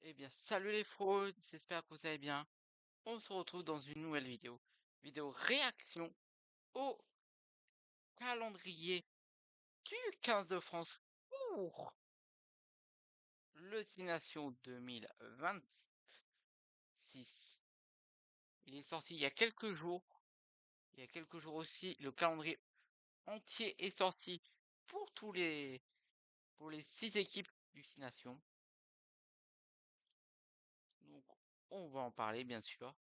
Eh bien, salut les fraudes, j'espère que vous allez bien. On se retrouve dans une nouvelle vidéo. Vidéo réaction au calendrier du 15 de France pour le Six Nations 2026. Il est sorti il y a quelques jours. Il y a quelques jours aussi, le calendrier entier est sorti pour pour les 6 équipes du Six Nations. Donc, on va en parler, bien sûr.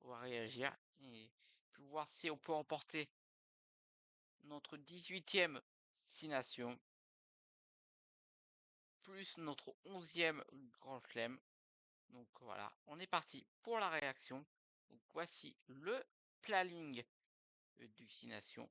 On va réagir et puis voir si on peut remporter notre 18e Six Nations, plus notre 11e Grand Chelem. Donc voilà, on est parti pour la réaction. Donc voici le planning du Six Nations.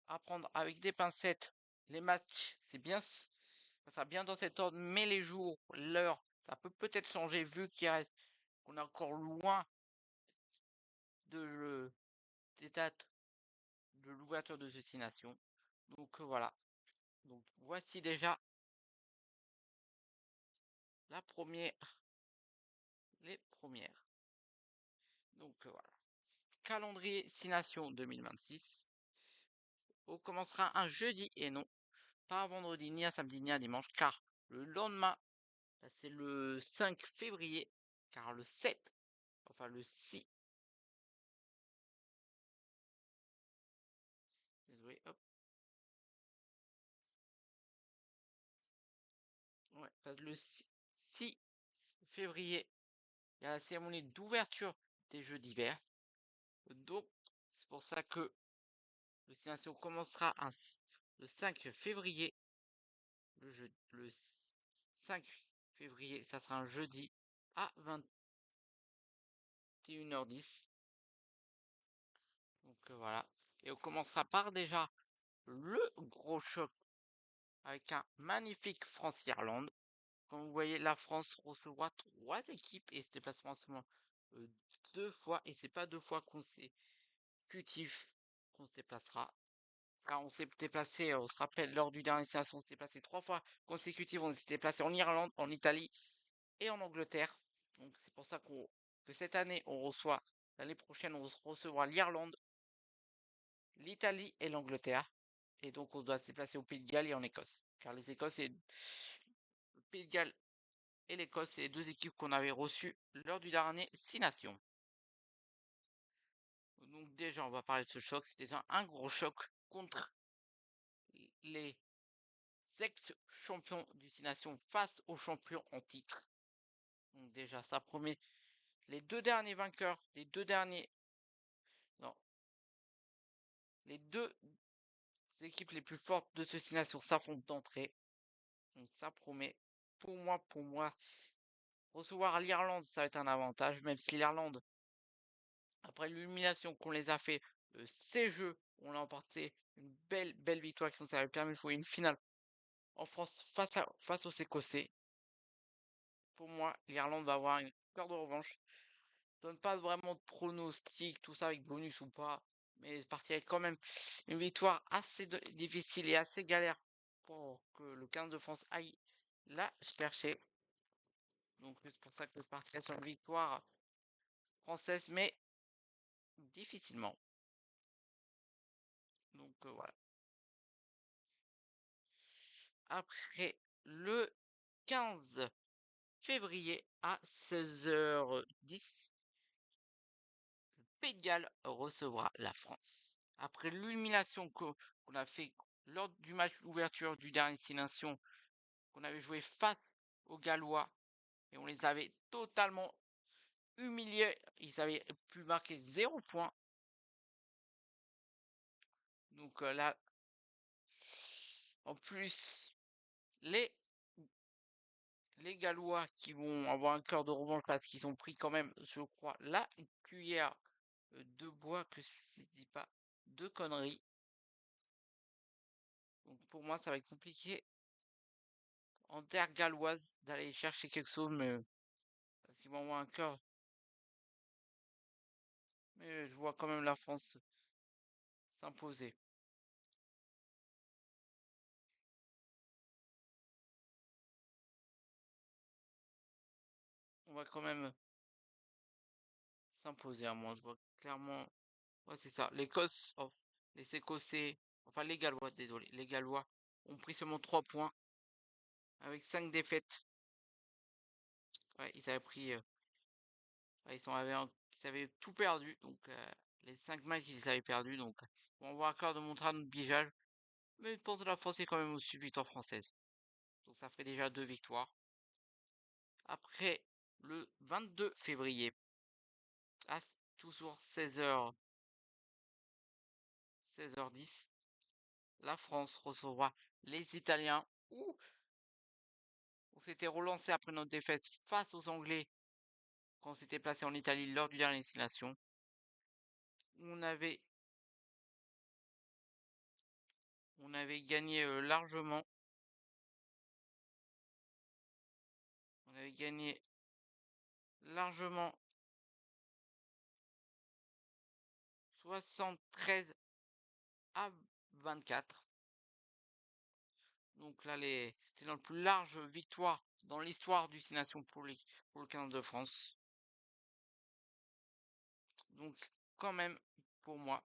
À prendre avec des pincettes. Les matchs, c'est bien, ça sera bien dans cet ordre, mais les jours, l'heure, ça peut peut-être changer vu qu'on est encore loin des dates de l'ouverture de ce Six Nations. Donc voilà. Donc voici déjà les premières. Donc voilà. Calendrier Six Nations 2026. On commencera un jeudi et non pas un vendredi, ni un samedi, ni un dimanche, car le lendemain, c'est le 5 février, car le 7, enfin le 6, désolé, hop, ouais, le 6 février, il y a la cérémonie d'ouverture des Jeux d'hiver. Donc, c'est pour ça que le Six Nations commencera le 5 février. Le 5 février, ça sera un jeudi à 21h10. Donc voilà. Et on commencera par déjà le gros choc avec un magnifique France-Irlande. Comme vous voyez, la France recevra 3 équipes et se déplacera seulement 2 fois. Et c'est pas 2 fois consécutifs qu'on se déplacera. Car on s'est déplacé, on se rappelle, lors du dernier séance, on s'est déplacé 3 fois consécutives. On s'est déplacé en Irlande, en Italie et en Angleterre. Donc c'est pour ça que cette année, l'année prochaine, on recevra l'Irlande, l'Italie et l'Angleterre. Et donc on doit se déplacer au Pays de Galles et en Écosse. Car le Pays de Galles et l'Écosse, c'est les 2 équipes qu'on avait reçues lors du dernier Six Nations. Donc déjà, on va parler de ce choc. C'est déjà un gros choc contre les ex-champions du Six Nations face aux champions en titre. Donc déjà, ça promet les 2 derniers vainqueurs, non, les 2 équipes les plus fortes de ce Six Nations s'affrontent d'entrée. Donc ça promet. Pour moi, recevoir l'Irlande, ça va être un avantage, même si l'Irlande, après l'illumination qu'on les a fait, ces jeux, on l'a emporté une belle victoire qui nous avait permis de jouer une finale en France face aux Écossais. Pour moi, l'Irlande va avoir une peur de revanche. Donne pas vraiment de pronostic, tout ça avec bonus ou pas. Mais partir avec quand même une victoire assez difficile et assez galère pour que le 15 de France aille la chercher. Donc c'est pour ça que je partirai sur une victoire française, mais difficilement. Donc voilà. Après le 15 février à 16h10, le Pays de Galles recevra la France. Après l'illumination qu'on a fait lors du match d'ouverture du dernier Six Nations, qu'on avait joué face aux Gallois, et on les avait totalement humiliés. Ils avaient pu marquer 0 point. Donc là, en plus, les Gallois qui vont avoir un cœur de revanche parce qu'ils ont pris quand même, je crois, là, une cuillère de bois, que si je dis pas de conneries. Donc pour moi, ça va être compliqué en terre galloise d'aller chercher quelque chose, mais parce qu'ils vont avoir un cœur. Mais je vois quand même la France s'imposer. on va quand même s'imposer à moi. Je vois clairement. Ouais, c'est ça. Les Écossais, enfin les Gallois, désolé. Les Gallois ont pris seulement 3 points avec 5 défaites. Ouais, ils avaient pris. Ouais, ils avaient tout perdu. Donc les 5 matchs, ils les avaient perdus. Donc on va encore de montrer à notre bigeage. Mais pour de la France, c'est quand même aussi victoire française. Donc ça ferait déjà 2 victoires. Après, le 22 février, à toujours 16h10, la France recevra les Italiens. Ouh, on s'était relancé après notre défaite face aux Anglais quand on s'était placé en Italie lors du dernier destination. On avait, on avait gagné largement. On avait gagné largement 73 à 24. Donc là, c'était notre plus large victoire dans l'histoire du Six Nations pour le 15 de France. Donc quand même, pour moi,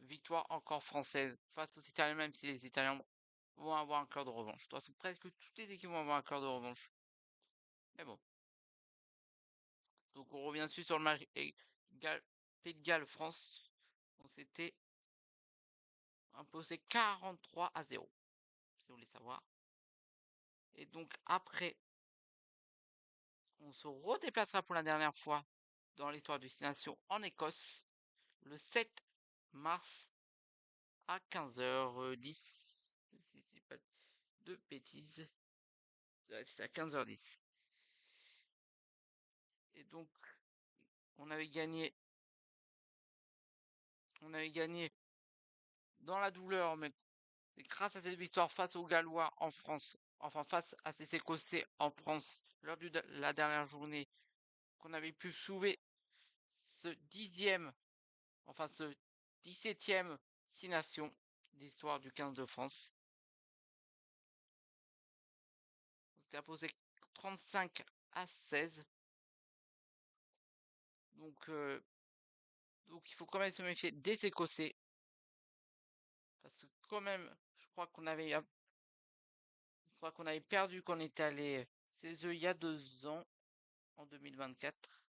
victoire encore française face aux Italiens, même si les Italiens vont avoir un cœur de revanche. De toute façon, presque toutes les équipes vont avoir un cœur de revanche. Mais bon. Donc on revient dessus sur le match Pays de Galles France. On s'était imposé 43 à 0. Si vous voulez savoir. Et donc après, on se redéplacera pour la dernière fois dans l'histoire du Six Nations en Écosse le 7 mars à 15h10. Si c'est pas de bêtises. Ouais, c'est à 15h10. Et donc, on avait gagné. On avait gagné dans la douleur, mais c'est grâce à cette victoire face aux Gallois en France, enfin face à ces Écossais en France, lors de la dernière journée, qu'on avait pu sauver ce 10e, enfin ce 17e Six Nations d'histoire du 15 de France. On s'était imposé 35 à 16. Donc il faut quand même se méfier des Écossais. Parce que quand même, je crois qu'on avait perdu quand on était allé chez eux il y a 2 ans, en 2024.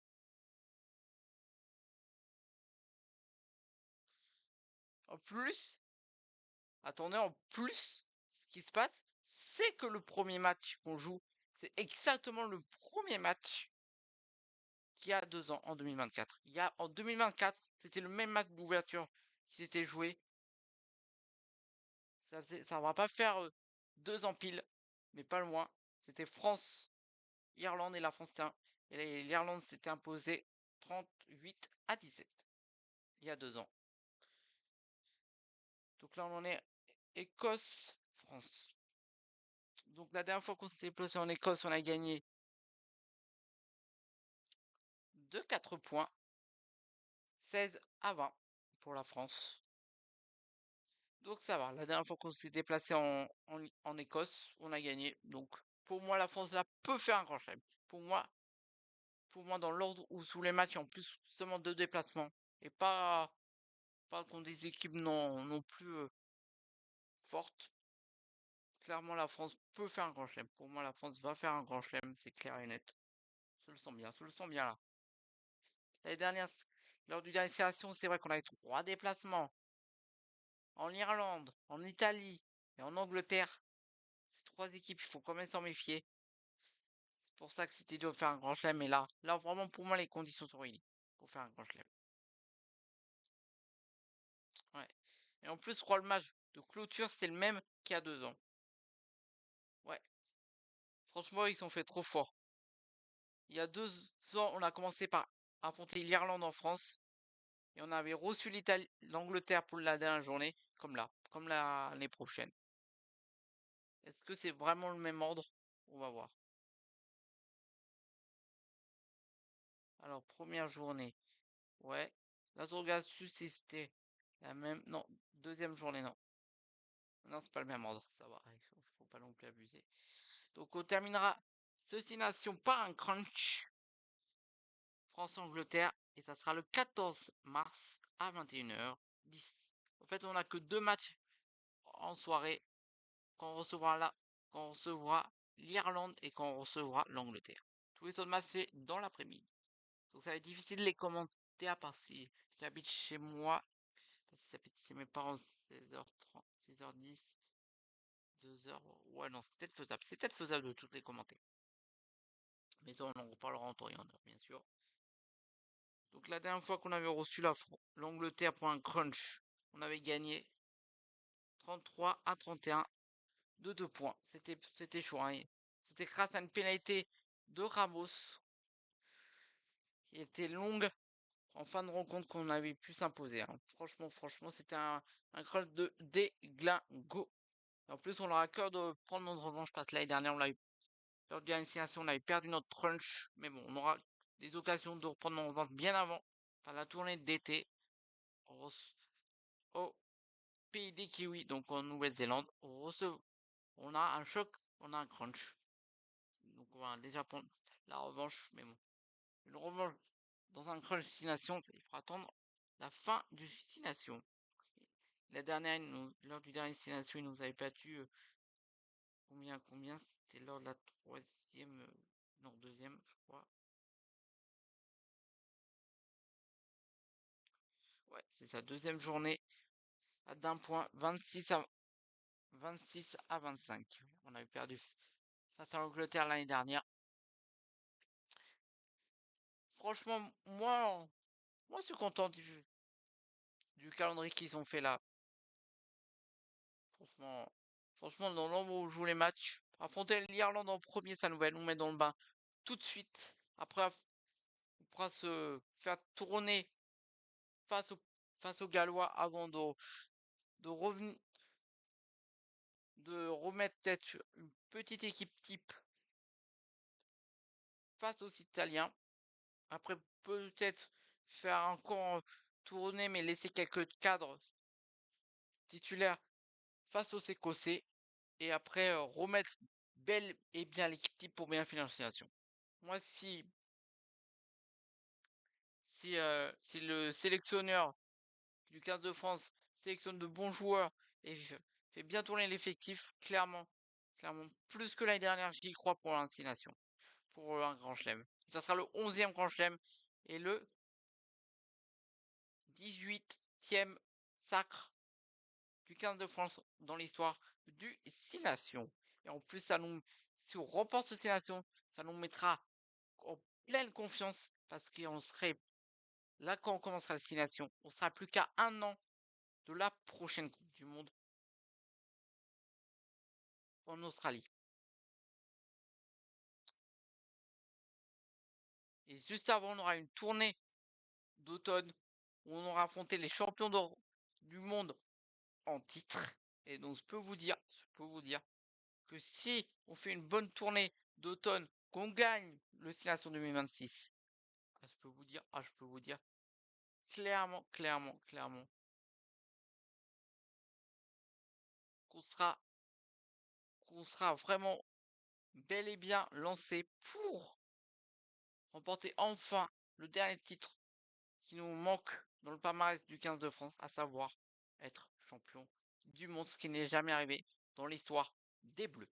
En plus, attendez, en plus, ce qui se passe, c'est que le premier match qu'on joue, c'est exactement le premier match qu'il y a 2 ans, en 2024. En 2024, c'était le même match d'ouverture qui s'était joué. Ça va pas faire 2 ans pile, mais pas loin. C'était France, Irlande et la France et l'Irlande s'était imposée 38 à 17 il y a 2 ans. Donc là, on en est Écosse, France. Donc la dernière fois qu'on s'était placé en Écosse, on a gagné de 4 points, 16 à 20 pour la France. Donc ça va, la dernière fois qu'on s'est déplacé en Écosse, on a gagné. Donc pour moi, la France là peut faire un grand chelem. Pour moi, dans l'ordre où sous les matchs, en plus seulement 2 déplacements et pas contre des équipes non plus fortes. Clairement, la France peut faire un grand chelem. Pour moi, la France va faire un grand chelem, c'est clair et net. Je le sens bien là. L'année dernière, lors du dernier sélection, c'est vrai qu'on avait 3 déplacements. En Irlande, en Italie et en Angleterre. Ces 3 équipes, il faut quand même s'en méfier. C'est pour ça que c'était dur de faire un grand chelem. Et là, vraiment, pour moi, les conditions sont réunies pour faire un grand chelem. Ouais. Et en plus, je crois le match de clôture, c'est le même qu'il y a 2 ans. Ouais. Franchement, ils sont fait trop forts. Il y a 2 ans, on a commencé par affronter l'Irlande en France. Et on avait reçu l'Angleterre pour la dernière journée, comme l'année prochaine. Est-ce que c'est vraiment le même ordre? On va voir. Alors, première journée. Ouais. La Torgastus, c'était la même. Non, deuxième journée, non. Non, c'est pas le même ordre, ça va. Faut pas non plus abuser. Donc, on terminera Ceci Nation par un crunch. France-Angleterre. Et ça sera le 14 mars à 21h10. En fait, on n'a que 2 matchs en soirée. Quand on recevra l'Irlande et quand on recevra l'Angleterre. Tous les autres matchs, c'est dans l'après-midi. Donc ça va être difficile de les commenter à part si j'habite chez moi. Parce que si j'habite chez mes parents 16h30, 6h10, 2h. Ouais, non, c'est peut-être faisable. C'est peut-être faisable de toutes les commenter. Mais ça, on en reparlera en temps et en heure, bien sûr. Donc la dernière fois qu'on avait reçu l'Angleterre pour un crunch, on avait gagné 33 à 31 de 2 points. C'était chaud, hein. C'était grâce à une pénalité de Ramos qui était longue en fin de rencontre qu'on avait pu s'imposer, hein. Franchement, c'était un crunch de déglingo. En plus, on aura à cœur de prendre notre revanche parce que l'année dernière, lors de la destination, on avait perdu notre crunch. Mais bon, on aura des occasions de reprendre notre revanche bien avant, enfin la tournée d'été, au pays des Kiwis, donc en Nouvelle-Zélande. On a un choc, on a un crunch. Donc on va déjà prendre la revanche, mais bon. Une revanche dans un crunch destination, il faut attendre la fin du destination. La dernière, lors du dernier destination, il nous avait battu combien c'était lors de la troisième, non deuxième, je crois. Ouais, c'est sa deuxième journée d'un point, 26 à 25. On avait perdu face à l'Angleterre l'année dernière. Franchement, moi, je suis content du calendrier qu'ils ont fait là. Franchement, dans l'ordre où on joue les matchs, affronter l'Irlande en premier, ça nous va nous mettre dans le bain tout de suite. Après, on pourra se faire tourner face, face aux Gallois avant de revenir, de remettre peut-être une petite équipe type face aux Italiens. Après, peut-être faire encore tourner, mais laisser quelques cadres titulaires face aux Écossais. Et après, remettre belle et bien l'équipe type pour bien finir la sélection. Moi, si le sélectionneur du 15 de France sélectionne de bons joueurs et fait bien tourner l'effectif, clairement, plus que l'année dernière, j'y crois pour l'incitation, pour un grand chelem. Ça sera le 11e grand chelem et le 18e sacre du 15 de France dans l'histoire du 6 Nations. Et en plus, si on remporte ce 6 Nations, ça nous mettra en pleine confiance parce qu'on serait là quand on commencera le 6 Nations. On sera plus qu'à un an de la prochaine Coupe du Monde en Australie. Et juste avant, on aura une tournée d'automne où on aura affronté les champions du monde en titre. Et donc, je peux vous dire que si on fait une bonne tournée d'automne, qu'on gagne le 6 Nations 2026, je peux vous dire clairement qu'on sera vraiment bel et bien lancé pour remporter enfin le dernier titre qui nous manque dans le palmarès du 15 de France, à savoir être champion du monde, ce qui n'est jamais arrivé dans l'histoire des Bleus.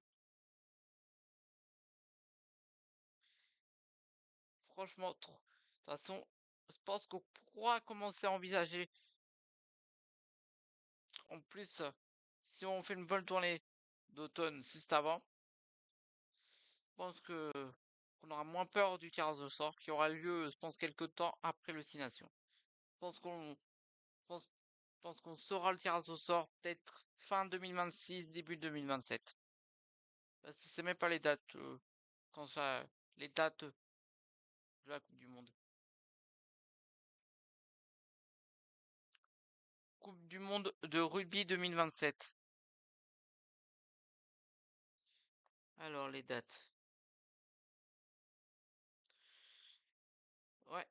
Franchement, de toute façon, je pense qu'on pourra commencer à envisager, en plus, si on fait une bonne tournée d'automne juste avant, je pense qu'on aura moins peur du tirage au sort qui aura lieu, je pense, quelques temps après le 6 Nations. Je pense, je pense qu'on saura le tirage au sort peut-être fin 2026, début 2027. C'est même pas les dates, les dates de la Coupe du Monde. Coupe du Monde de rugby 2027. Alors les dates. Ouais.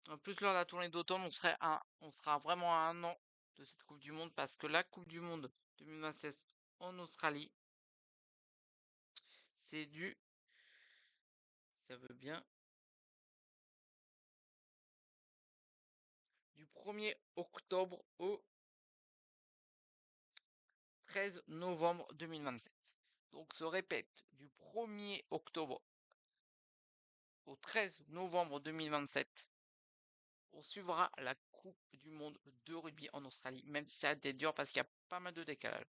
En plus, lors de la tournée d'automne, on sera vraiment à un an de cette Coupe du Monde parce que la Coupe du Monde 2026 en Australie, c'est du ça veut bien. Du 1er octobre au 13 novembre 2027. Donc, se répète, du 1er octobre au 13 novembre 2027, on suivra la Coupe du monde de rugby en Australie, même si ça a été dur parce qu'il y a pas mal de décalage.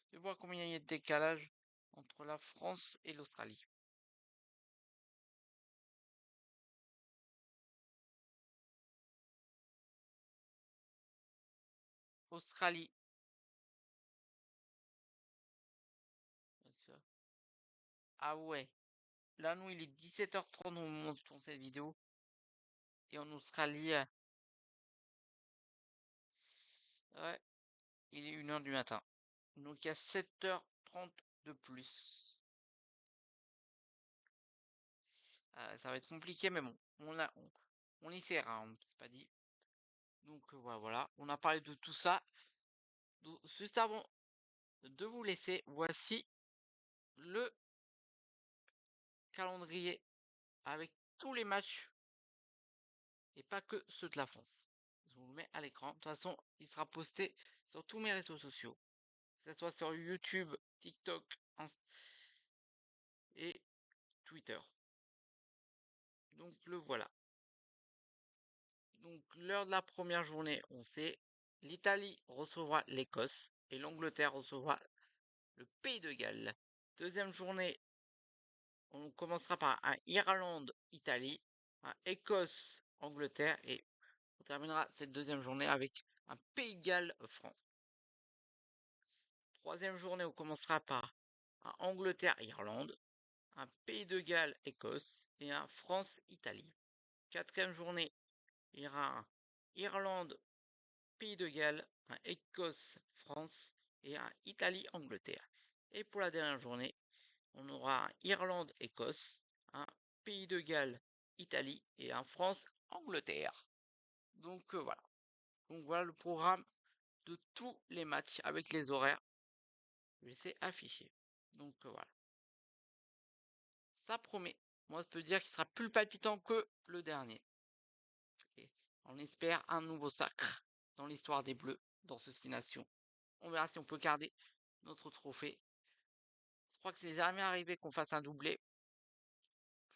Tu vois combien il y a de décalage entre la France et l'Australie. Australie. Ah ouais. Là, nous, il est 17h30 au moment où je tourne cette vidéo. Et en Australie, ouais, il est 1h du matin. Donc, il y a 7h30 de plus. Ça va être compliqué, mais bon, on y sert, hein, c'est pas dit. Donc, voilà, on a parlé de tout ça. Donc, juste avant de vous laisser, voici le calendrier avec tous les matchs et pas que ceux de la France. Je vous le mets à l'écran. De toute façon, il sera posté sur tous mes réseaux sociaux, que ce soit sur YouTube, TikTok, et Twitter. Donc le voilà. Donc l'heure de la première journée, on sait, l'Italie recevra l'Écosse et l'Angleterre recevra le Pays de Galles. Deuxième journée, on commencera par un Irlande-Italie, un Écosse-Angleterre et on terminera cette deuxième journée avec un Pays de Galles-France. Troisième journée, on commencera par un Angleterre-Irlande, un Pays de Galles-Écosse et un France-Italie. Quatrième journée, il y aura un Irlande, Pays de Galles, un Écosse, France et un Italie, Angleterre. Et pour la dernière journée, on aura un Irlande, Écosse, un Pays de Galles, Italie et un France, Angleterre. Donc voilà. Donc voilà le programme de tous les matchs avec les horaires. Je vais essayer affiché. Donc voilà. Ça promet. Moi, je peux dire qu'il sera plus palpitant que le dernier. Et on espère un nouveau sacre dans l'histoire des Bleus dans ce Six Nations. On verra si on peut garder notre trophée. Je crois que c'est jamais arrivé qu'on fasse un doublé.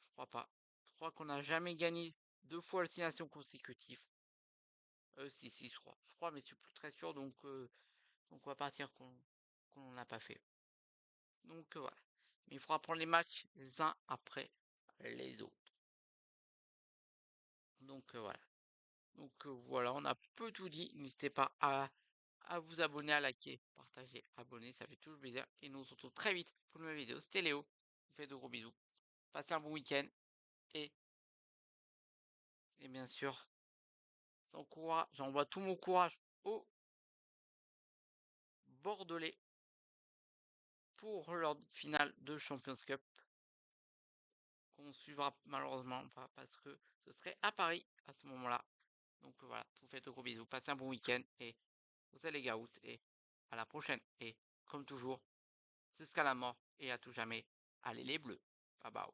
Je crois pas. Je crois qu'on n'a jamais gagné 2 fois le Six Nations consécutif. Si, je crois. Je crois, mais je suis plus très sûr, donc on va partir qu'on l'a pas fait. Donc voilà. Mais il faudra prendre les matchs les uns après les autres. Donc voilà. Donc voilà, on a peu tout dit. N'hésitez pas à vous abonner, à liker, partager, abonner, ça fait toujours plaisir. Et nous on se retrouve très vite pour une nouvelle vidéo. C'était Léo, je vous fais de gros bisous. Passez un bon week-end et, et bien sûr, j'envoie tout mon courage aux Bordelais pour leur finale de Champions Cup qu'on suivra malheureusement pas parce que ce serait à Paris à ce moment-là. Donc voilà, je vous fais de gros bisous. Passez un bon week-end et vous allez les gars et à la prochaine. Et comme toujours, jusqu'à la mort et à tout jamais. Allez les bleus. Bye bye.